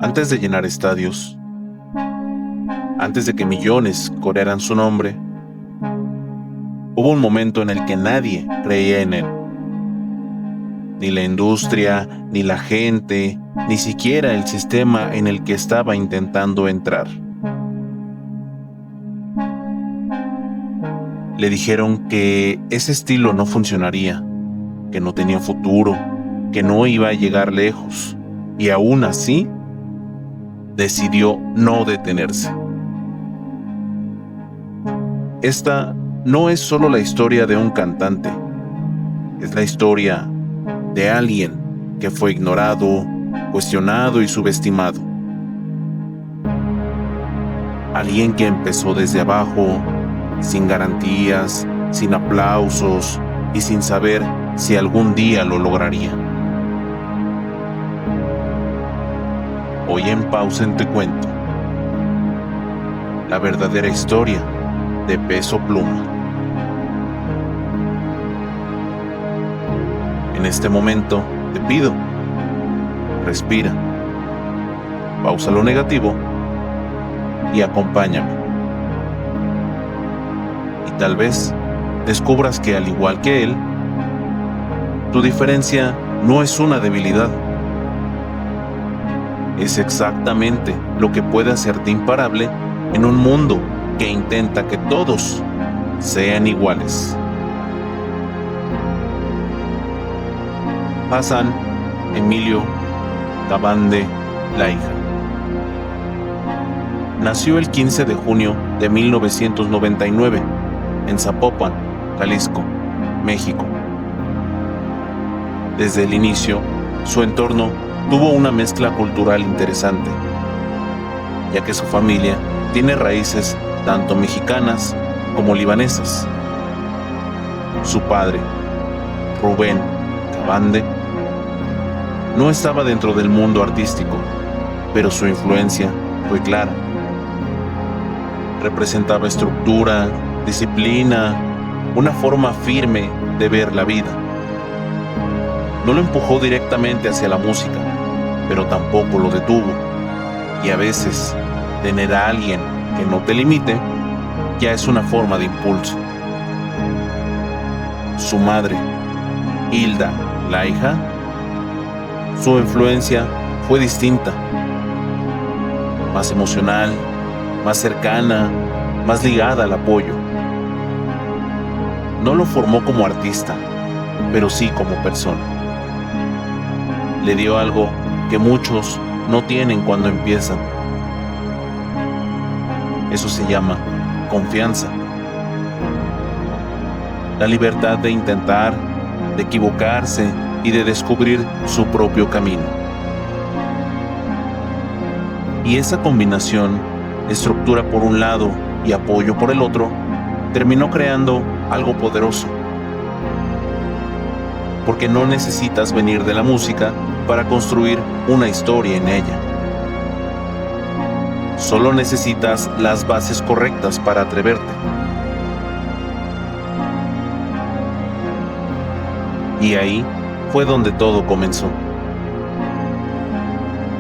Antes de llenar estadios, antes de que millones corearan su nombre, hubo un momento en el que nadie creía en él. Ni la industria, ni la gente, ni siquiera el sistema en el que estaba intentando entrar. Le dijeron que ese estilo no funcionaría, que no tenía futuro, que no iba a llegar lejos, y aún así, decidió no detenerse. Esta no es solo la historia de un cantante, es la historia de alguien que fue ignorado, cuestionado y subestimado. Alguien que empezó desde abajo, sin garantías, sin aplausos y sin saber si algún día lo lograría. Hoy en Pausa Te Cuento la verdadera historia de Peso Pluma. En este momento te pido, respira, pausa lo negativo y acompáñame. Y tal vez descubras que al igual que él, tu diferencia no es una debilidad. Es exactamente lo que puede hacerte imparable en un mundo que intenta que todos sean iguales. Hassan Emilio Gabande Laija nació el 15 de junio de 1999 en Zapopan, Jalisco, México. Desde el inicio, su entorno tuvo una mezcla cultural interesante, ya que su familia tiene raíces tanto mexicanas como libanesas. Su padre, Rubén Gabande, no estaba dentro del mundo artístico, pero su influencia fue clara. Representaba estructura, disciplina, una forma firme de ver la vida. No lo empujó directamente hacia la música, pero tampoco lo detuvo. Y a veces, tener a alguien que no te limite ya es una forma de impulso. Su madre, Hilda Laija, su influencia fue distinta, más emocional, más cercana, más ligada al apoyo. No lo formó como artista, pero sí como persona. Le dio algo que muchos no tienen cuando empiezan. Eso se llama confianza. La libertad de intentar, de equivocarse y de descubrir su propio camino. Y esa combinación, estructura por un lado y apoyo por el otro, terminó creando algo poderoso. Porque no necesitas venir de la música para construir una historia en ella. Solo necesitas las bases correctas para atreverte. Y ahí fue donde todo comenzó.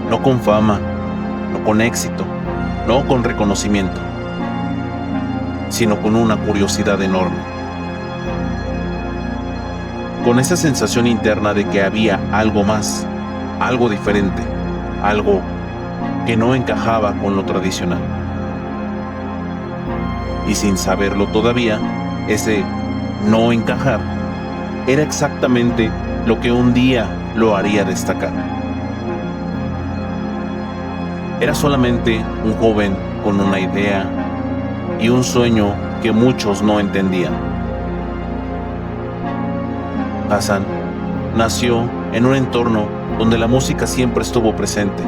No con fama, no con éxito, no con reconocimiento, sino con una curiosidad enorme. Con esa sensación interna de que había algo más, algo diferente, algo que no encajaba con lo tradicional. Y sin saberlo todavía, ese no encajar era exactamente lo que un día lo haría destacar. Era solamente un joven con una idea y un sueño que muchos no entendían. Hassan nació en un entorno donde la música siempre estuvo presente,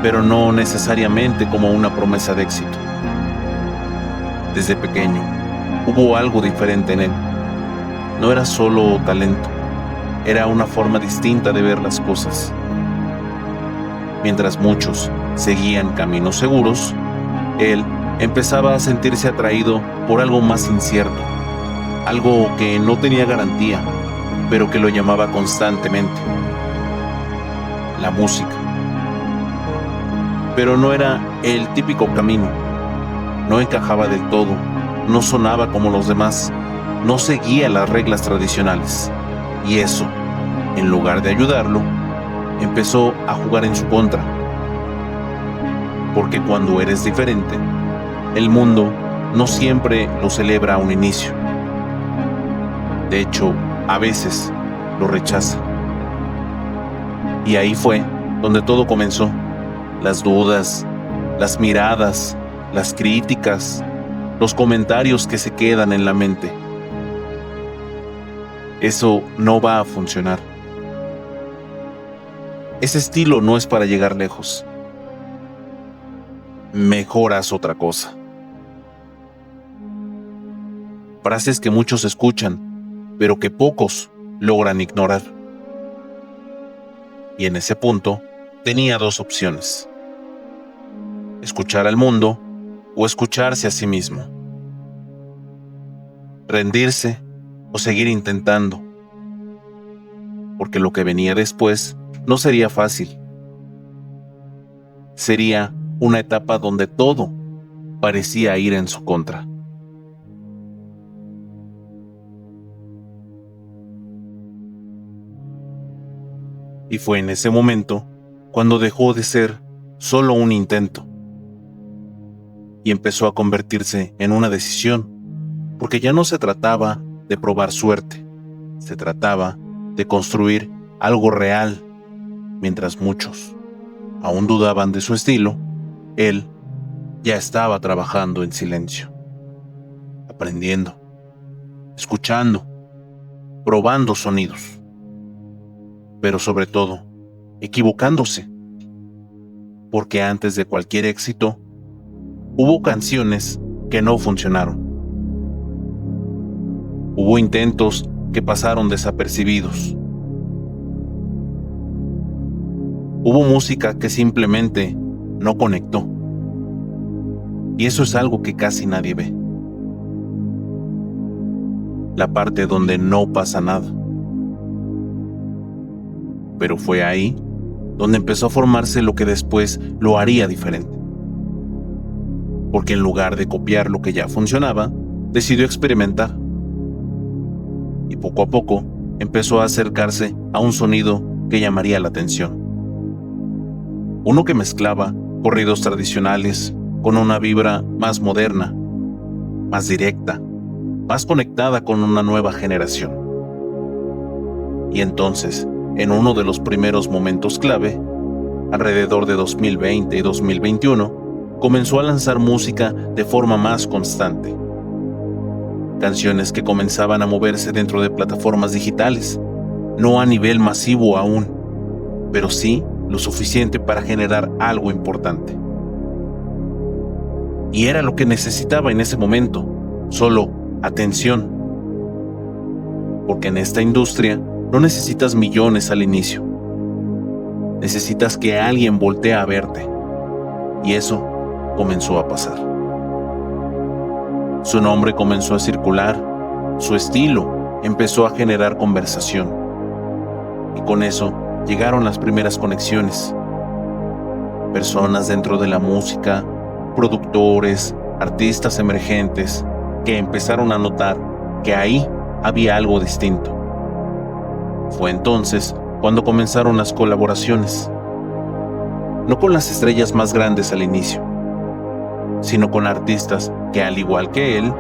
pero no necesariamente como una promesa de éxito. Desde pequeño, hubo algo diferente en él. No era solo talento, era una forma distinta de ver las cosas. Mientras muchos seguían caminos seguros, él empezaba a sentirse atraído por algo más incierto, algo que no tenía garantía, pero que lo llamaba constantemente: la música. pero no era el típico camino. No encajaba del todo, no sonaba como los demás, no seguía las reglas tradicionales. Y eso, en lugar de ayudarlo, empezó a jugar en su contra. Porque cuando eres diferente, el mundo no siempre lo celebra a un inicio. De hecho, a veces lo rechaza. Y ahí fue donde todo comenzó. Las dudas, las miradas, las críticas, los comentarios que se quedan en la mente. Eso no va a funcionar. Ese estilo no es para llegar lejos. Mejor haz otra cosa. Frases que muchos escuchan, pero que pocos logran ignorar. Y en ese punto, tenía dos opciones: escuchar al mundo o escucharse a sí mismo. Rendirse o seguir intentando. Porque lo que venía después no sería fácil. Sería una etapa donde todo parecía ir en su contra. Y fue en ese momento cuando dejó de ser solo un intento y empezó a convertirse en una decisión, porque ya no se trataba de probar suerte, se trataba de construir algo real. Mientras muchos aún dudaban de su estilo, él ya estaba trabajando en silencio, aprendiendo, escuchando, probando sonidos, pero sobre todo, equivocándose, porque antes de cualquier éxito, hubo canciones que no funcionaron. Hubo intentos que pasaron desapercibidos. Hubo música que simplemente no conectó. Y eso es algo que casi nadie ve. La parte donde no pasa nada. Pero fue ahí donde empezó a formarse lo que después lo haría diferente. Porque en lugar de copiar lo que ya funcionaba, decidió experimentar. Y poco a poco empezó a acercarse a un sonido que llamaría la atención. Uno que mezclaba corridos tradicionales con una vibra más moderna, más directa, más conectada con una nueva generación. Y entonces, en uno de los primeros momentos clave, alrededor de 2020 y 2021, comenzó a lanzar música de forma más constante. Canciones que comenzaban a moverse dentro de plataformas digitales, no a nivel masivo aún, pero sí lo suficiente para generar algo importante. Y era lo que necesitaba en ese momento, solo atención. Porque en esta industria no necesitas millones al inicio. Necesitas que alguien voltee a verte. Y eso comenzó a pasar. Su nombre comenzó a circular, su estilo empezó a generar conversación. Y con eso llegaron las primeras conexiones. Personas dentro de la música, productores, artistas emergentes, que empezaron a notar que ahí había algo distinto. Fue entonces cuando comenzaron las colaboraciones. No con las estrellas más grandes al inicio, sino con artistas que, al igual que él,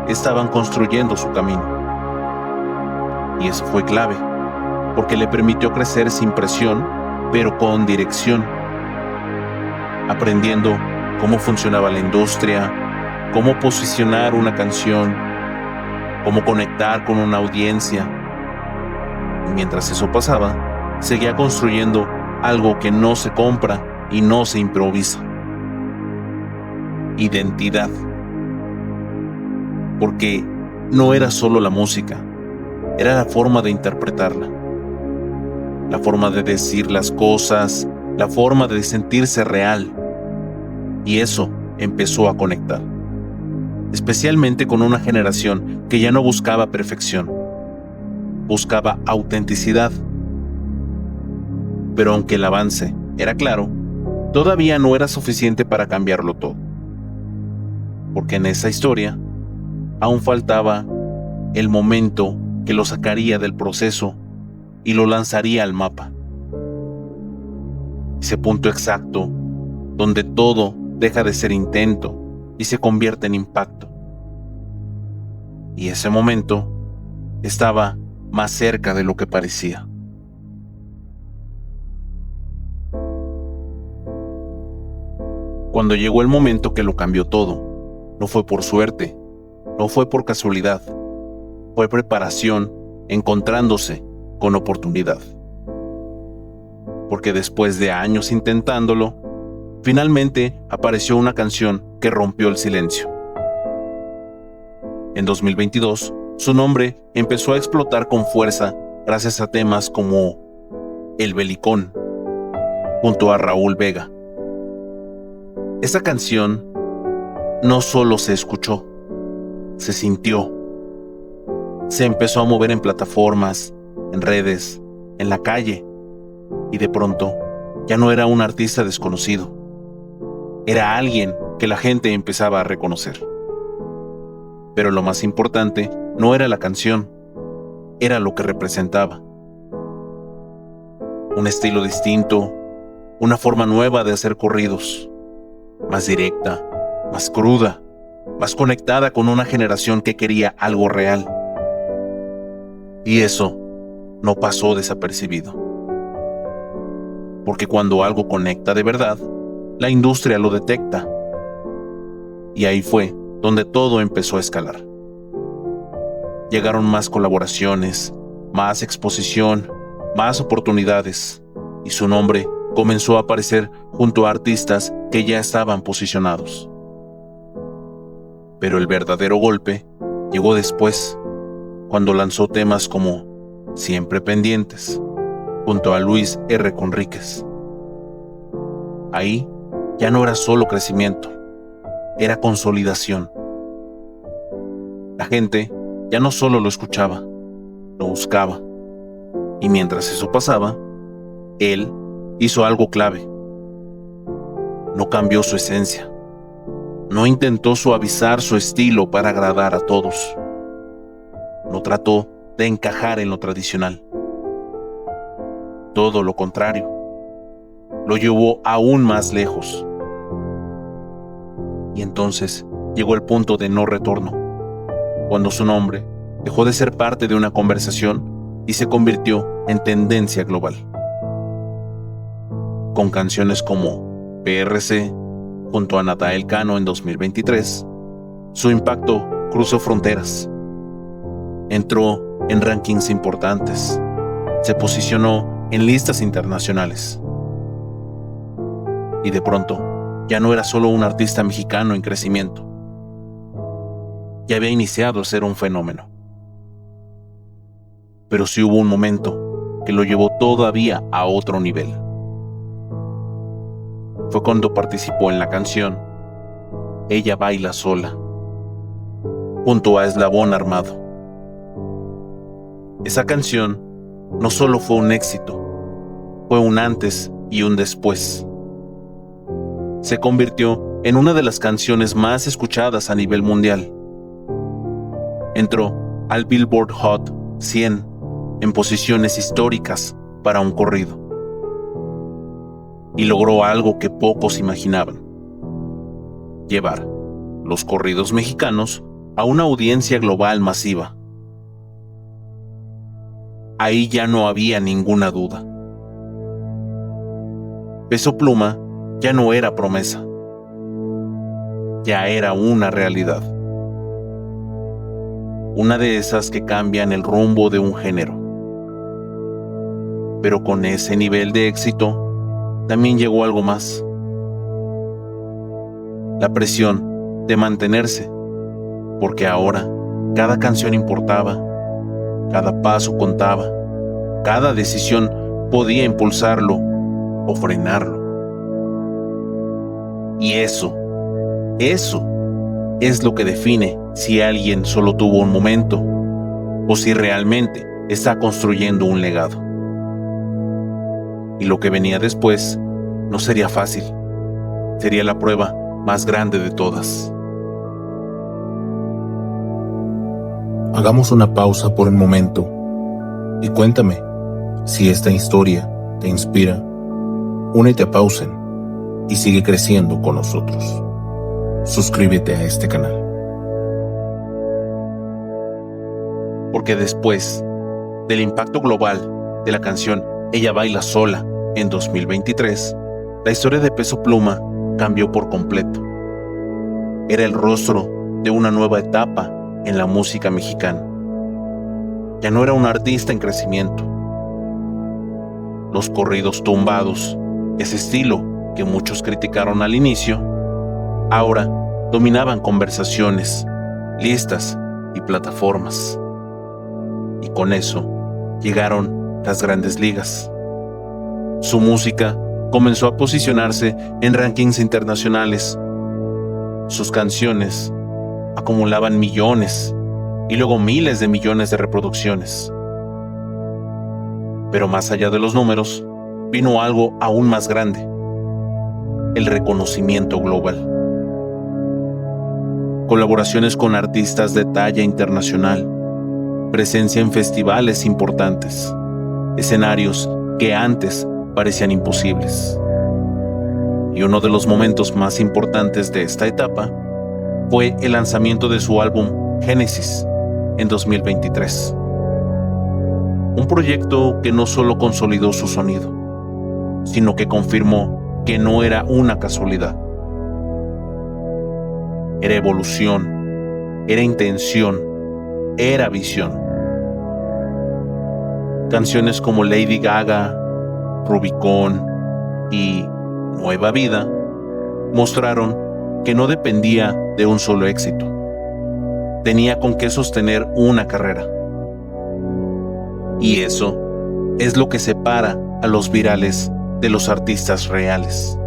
estaban construyendo su camino. Y eso fue clave, porque le permitió crecer sin presión, pero con dirección, aprendiendo cómo funcionaba la industria, cómo posicionar una canción, cómo conectar con una audiencia. Y mientras eso pasaba, seguía construyendo algo que no se compra y no se improvisa. Identidad. Porque no era solo la música, era la forma de interpretarla, la forma de decir las cosas, la forma de sentirse real. Y eso empezó a conectar, especialmente con una generación que ya no buscaba perfección, buscaba autenticidad. Pero aunque el avance era claro, todavía no era suficiente para cambiarlo todo, porque en esa historia aún faltaba el momento que lo sacaría del proceso y lo lanzaría al mapa. Ese punto exacto donde todo deja de ser intento y se convierte en impacto. Y ese momento estaba más cerca de lo que parecía. Cuando llegó el momento que lo cambió todo, no fue por suerte, no fue por casualidad, fue preparación encontrándose con oportunidad. Porque después de años intentándolo, finalmente apareció una canción que rompió el silencio. En 2022, su nombre empezó a explotar con fuerza gracias a temas como El Belicón, junto a Raúl Vega. Esa canción no solo se escuchó, se sintió. Se empezó a mover en plataformas, en redes, en la calle, y de pronto ya no era un artista desconocido. Era alguien que la gente empezaba a reconocer. Pero lo más importante no era la canción, era lo que representaba. Un estilo distinto, una forma nueva de hacer corridos, más directa, más cruda, más conectada con una generación que quería algo real. Y eso no pasó desapercibido. Porque cuando algo conecta de verdad, la industria lo detecta. Y ahí fue donde todo empezó a escalar. Llegaron más colaboraciones, más exposición, más oportunidades, y su nombre comenzó a aparecer junto a artistas que ya estaban posicionados. Pero el verdadero golpe llegó después, cuando lanzó temas como Siempre Pendientes, junto a Luis R. Conríquez. Ahí ya no era solo crecimiento, era consolidación. La gente ya no solo lo escuchaba, lo buscaba. Y mientras eso pasaba, él hizo algo clave. No cambió su esencia. No intentó suavizar su estilo para agradar a todos. No trató de encajar en lo tradicional. Todo lo contrario. Lo llevó aún más lejos. Y entonces llegó el punto de no retorno, cuando su nombre dejó de ser parte de una conversación y se convirtió en tendencia global. Con canciones como PRC, junto a Natanael Cano en 2023, su impacto cruzó fronteras. Entró en rankings importantes, se posicionó en listas internacionales. Y de pronto, ya no era solo un artista mexicano en crecimiento. Ya había iniciado a ser un fenómeno. Pero sí hubo un momento que lo llevó todavía a otro nivel. Fue cuando participó en la canción Ella Baila Sola, junto a Eslabón Armado. Esa canción no solo fue un éxito, fue un antes y un después. Se convirtió en una de las canciones más escuchadas a nivel mundial. Entró al Billboard Hot 100 en posiciones históricas para un corrido. Y logró algo que pocos imaginaban: llevar los corridos mexicanos a una audiencia global masiva. Ahí ya no había ninguna duda. Peso Pluma ya no era promesa, ya era una realidad. Una de esas que cambian el rumbo de un género. Pero con ese nivel de éxito, también llegó algo más. La presión de mantenerse, porque ahora cada canción importaba, cada paso contaba, cada decisión podía impulsarlo o frenarlo. Y eso es lo que define si alguien solo tuvo un momento o si realmente está construyendo un legado. Y lo que venía después no sería fácil. sería la prueba más grande de todas. Hagamos una pausa por un momento y cuéntame si esta historia te inspira. Únete a Pausen y sigue creciendo con nosotros. Suscríbete a este canal. Porque después del impacto global de la canción Ella Baila Sola en 2023, la historia de Peso Pluma cambió por completo. Era el rostro de una nueva etapa en la música mexicana. Ya no era un artista en crecimiento. Los corridos tumbados, ese estilo que muchos criticaron al inicio, ahora dominaban conversaciones, listas y plataformas. Y con eso llegaron las grandes ligas. Su música comenzó a posicionarse en rankings internacionales. Sus canciones acumulaban millones y luego miles de millones de reproducciones. Pero más allá de los números, vino algo aún más grande: el reconocimiento global. Colaboraciones con artistas de talla internacional, presencia en festivales importantes, escenarios que antes parecían imposibles. Y uno de los momentos más importantes de esta etapa fue el lanzamiento de su álbum Génesis en 2023. Un proyecto que no solo consolidó su sonido, sino que confirmó que no era una casualidad. Era evolución, era intención, era visión. Canciones como Lady Gaga, Rubicón y Nueva Vida mostraron que no dependía de un solo éxito. Tenía con qué sostener una carrera. Y eso es lo que separa a los virales de los artistas reales.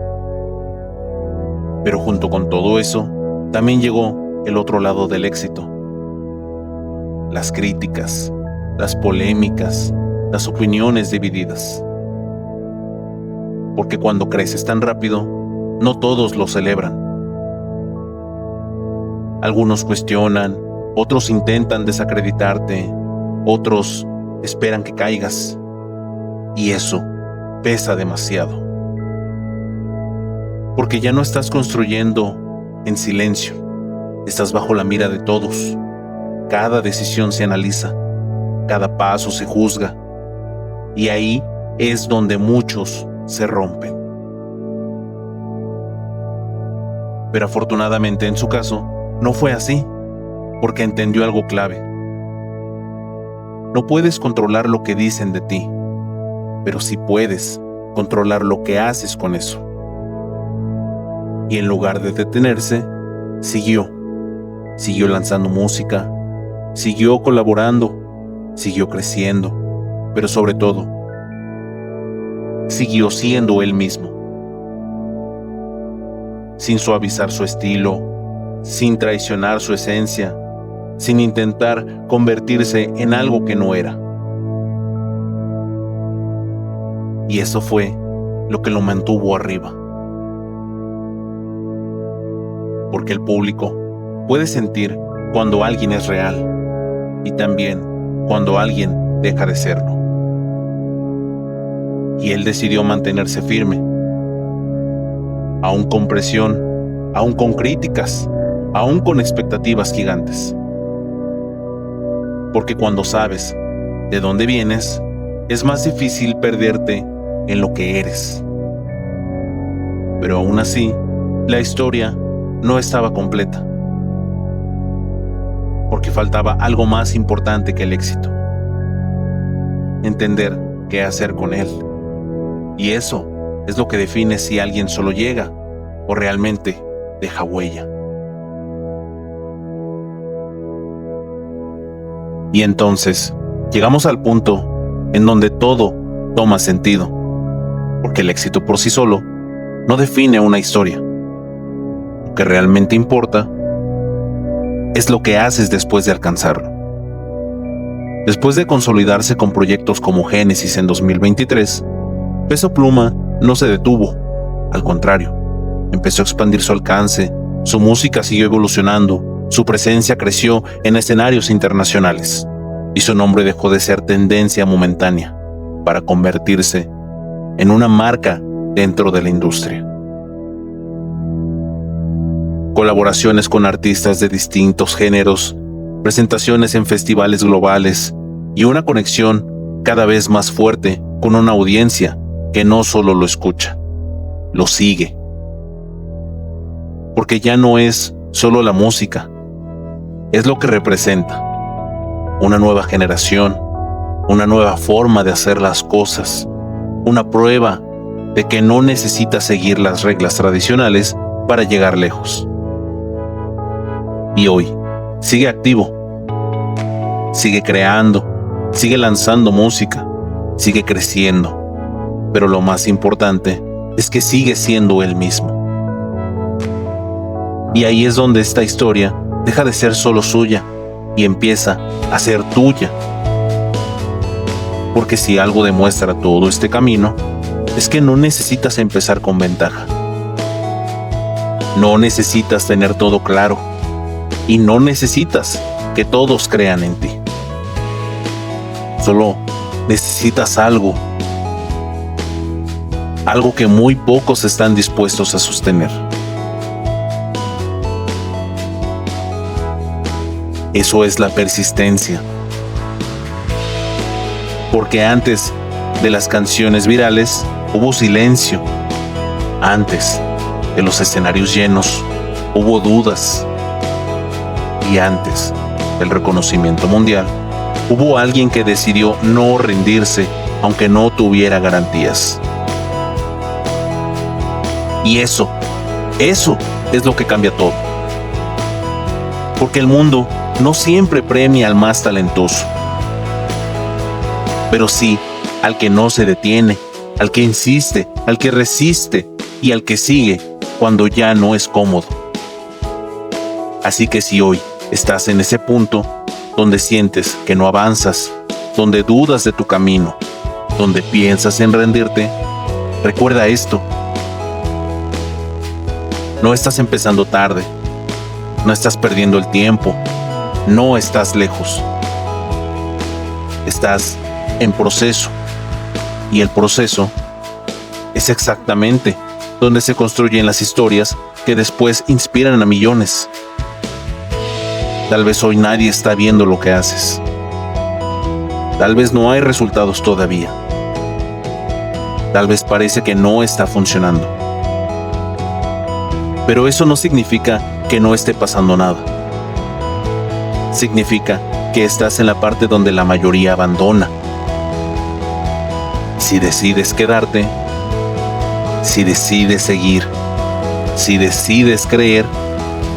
Pero junto con todo eso, también llegó el otro lado del éxito: las críticas, las polémicas, las opiniones divididas. Porque cuando creces tan rápido, no todos lo celebran. Algunos cuestionan, otros intentan desacreditarte, otros esperan que caigas. Y eso pesa demasiado. Porque ya no estás construyendo en silencio, estás bajo la mira de todos. Cada decisión se analiza, cada paso se juzga, y ahí es donde muchos se rompen. Pero afortunadamente en su caso no fue así, porque entendió algo clave. No puedes controlar lo que dicen de ti, pero sí puedes controlar lo que haces con eso. Y en lugar de detenerse, siguió lanzando música, siguió colaborando, siguió creciendo, pero sobre todo, siguió siendo él mismo. Sin suavizar su estilo, sin traicionar su esencia, sin intentar convertirse en algo que no era. Y eso fue lo que lo mantuvo arriba. Porque el público puede sentir cuando alguien es real y también cuando alguien deja de serlo. Y él decidió mantenerse firme, aún con presión, aún con críticas, aún con expectativas gigantes. Porque cuando sabes de dónde vienes, es más difícil perderte en lo que eres. Pero aún así, la historia no estaba completa. Porque faltaba algo más importante que el éxito: entender qué hacer con él. Y eso es lo que define si alguien solo llega o realmente deja huella. Y entonces llegamos al punto en donde todo toma sentido, porque el éxito por sí solo no define una historia. Lo que realmente importa es lo que haces después de alcanzarlo. Después de consolidarse con proyectos como Génesis en 2023, Peso Pluma no se detuvo, al contrario, empezó a expandir su alcance, su música siguió evolucionando, su presencia creció en escenarios internacionales y su nombre dejó de ser tendencia momentánea para convertirse en una marca dentro de la industria. Colaboraciones con artistas de distintos géneros, presentaciones en festivales globales y una conexión cada vez más fuerte con una audiencia que no solo lo escucha, lo sigue. Porque ya no es solo la música, es lo que representa. Una nueva generación, una nueva forma de hacer las cosas, una prueba de que no necesitas seguir las reglas tradicionales para llegar lejos. Y hoy, sigue activo, sigue creando, sigue lanzando música, sigue creciendo, pero lo más importante es que sigue siendo él mismo. Y ahí es donde esta historia deja de ser solo suya y empieza a ser tuya. Porque si algo demuestra todo este camino, es que no necesitas empezar con ventaja. No necesitas tener todo claro y no necesitas que todos crean en ti. Solo necesitas algo que muy pocos están dispuestos a sostener. Eso es la persistencia. Porque antes de las canciones virales hubo silencio. Antes de los escenarios llenos hubo dudas. Y antes del reconocimiento mundial hubo alguien que decidió no rendirse aunque no tuviera garantías. Y eso es lo que cambia todo. Porque el mundo no siempre premia al más talentoso, pero sí al que no se detiene, al que insiste, al que resiste y al que sigue cuando ya no es cómodo. Así que si hoy estás en ese punto donde sientes que no avanzas, donde dudas de tu camino, donde piensas en rendirte, recuerda esto. No estás empezando tarde, no estás perdiendo el tiempo, no estás lejos. Estás en proceso, y el proceso es exactamente donde se construyen las historias que después inspiran a millones. Tal vez hoy nadie está viendo lo que haces. Tal vez no hay resultados todavía. Tal vez parece que no está funcionando. Pero eso no significa que no esté pasando nada. Significa que estás en la parte donde la mayoría abandona. Si decides quedarte, si decides seguir, si decides creer,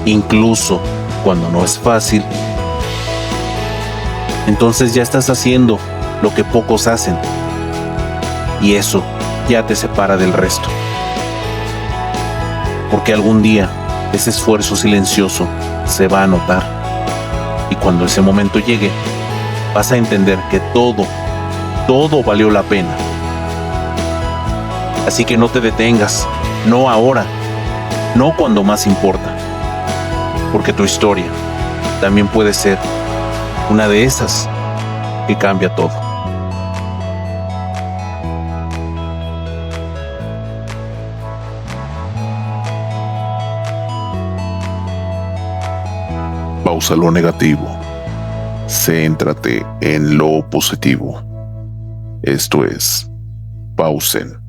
incluso cuando no es fácil, entonces ya estás haciendo lo que pocos hacen. Y eso ya te separa del resto. Porque algún día ese esfuerzo silencioso se va a notar. Y cuando ese momento llegue, vas a entender que todo valió la pena. Así que no te detengas, no ahora, no cuando más importa. Porque tu historia también puede ser una de esas que cambia todo. Pausa lo negativo. Céntrate en lo positivo. Esto es Pausen